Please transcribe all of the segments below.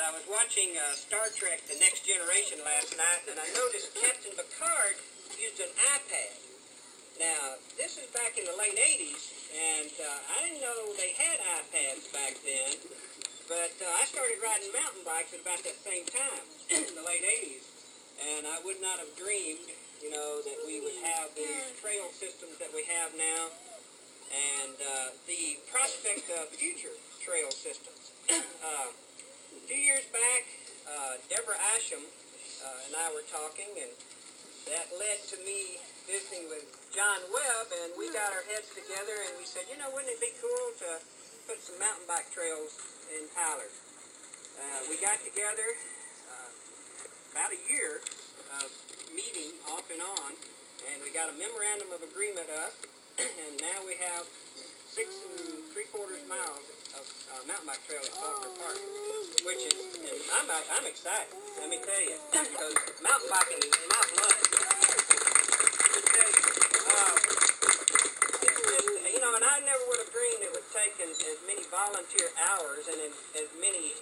I was watching Star Trek The Next Generation last night, and I noticed Captain Picard used an iPad. Now, this is back in the late 80s, and I didn't know they had iPads back then, but I started riding mountain bikes at about that same time, in the late 80s, and I would not have dreamed, you know, that we would have these trail systems that we have now, and the prospect of future trail systems. A few years back, Deborah Asham and I were talking, and that led to me visiting with John Webb, and we got our heads together, and we said, you know, wouldn't it be cool to put some mountain bike trails in Tyler? We got together about a year of meeting off and on, and we got a memorandum of agreement up, and now we have 6 3/4 miles of mountain bike trail at Faulkner Park, which is, and I'm excited, let me tell you, because mountain biking is my blood. Let me tell you, it's just, you know, and I never would have dreamed it would take as many volunteer hours and as many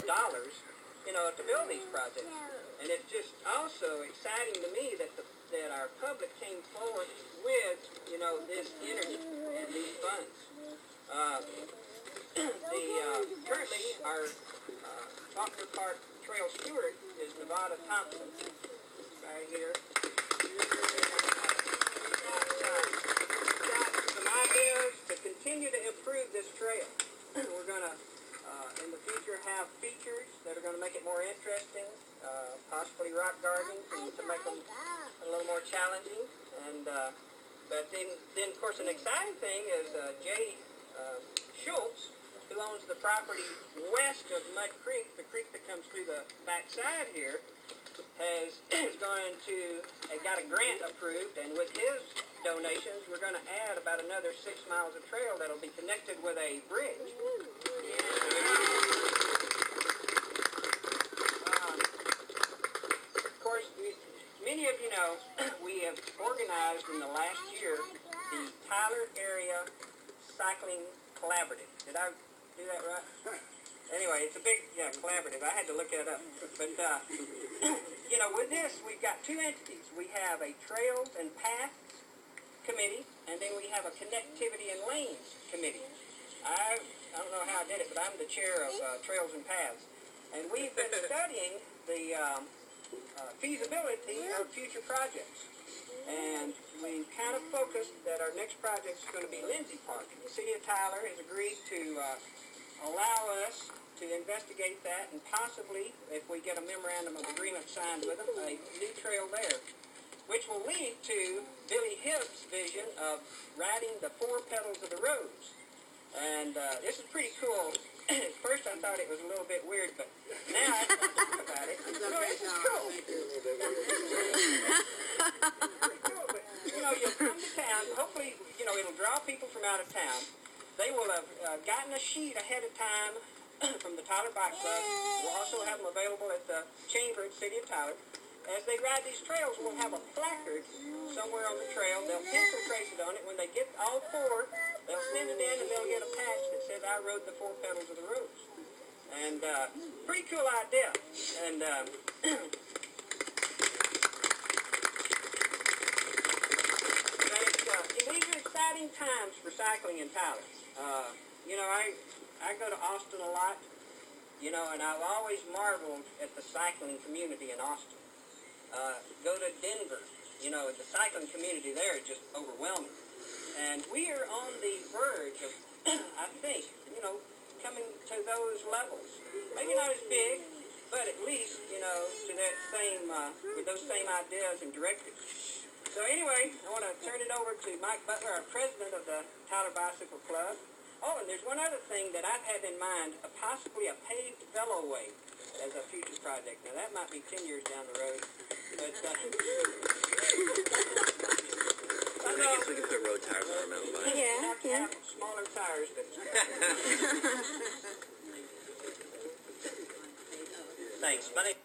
dollars, you know, to build these projects. And it's just also exciting to me that our public came forward with, you know, this energy and these funds. Currently, our Faulkner Park Trail Steward is Nevada Thompson, right here. Got some ideas to continue to improve this trail. We're going to, in the future, have features that are going to make it more interesting, possibly rock gardens to make them a little more challenging. And but then, of course, an exciting thing is Jay Schultz, who owns the property west of Mud Creek, the creek that comes through the backside here, has got a grant approved, and with his donations, we're going to add about another 6 miles of trail that'll be connected with a bridge. Of course, many of you know, we have organized in the last year the Tyler Area Cycling Collaborative. Did I do that right? Anyway, it's a big, collaborative. I had to look that up. But, you know, with this, we've got 2 entities. We have a Trails and Paths Committee, and then we have a Connectivity and Lanes Committee. I don't know how I did it, but I'm the chair of Trails and Paths. And we've been studying the feasibility of future projects. And we kind of focused that our next project is going to be Lindsay Park. The city of Tyler has agreed to allow us to investigate that, and possibly, if we get a memorandum of agreement signed with them, a new trail there, which will lead to Billy Hibbs' vision of riding the 4 pedals of the rose. And this is pretty cool. At first I thought it was a little bit weird, but now I think about it, this is cool. You know, you'll come to town, hopefully, you know, it'll draw people from out of town. They will have gotten a sheet ahead of time from the Tyler Bike Club. We'll also have them available at the Chamber in the City of Tyler. As they ride these trails, we'll have a placard somewhere on the trail. They'll pencil trace it on it. When they get all 4, they'll send it in, and they'll get a patch that says, I rode the 4 pedals of the rose. And pretty cool idea. And these are exciting times for cycling in Tyler. You know, I go to Austin a lot, you know, and I've always marveled at the cycling community in Austin. Go to Denver, you know, the cycling community there is just overwhelming. And we are on the verge of, I think, you know, coming to those levels. Maybe not as big, but at least, you know, to that same, with those same ideas and directives. So anyway, I want to turn it over to Mike Butler, our president of the Tyler Bicycle Club. Oh, and there's one other thing that I've had in mind, possibly a paved veloway as a future project. Now, that might be 10 years down the road, but... I guess we can put road tires on our mountain bike. Yeah. Smaller tires, but... Thanks. My name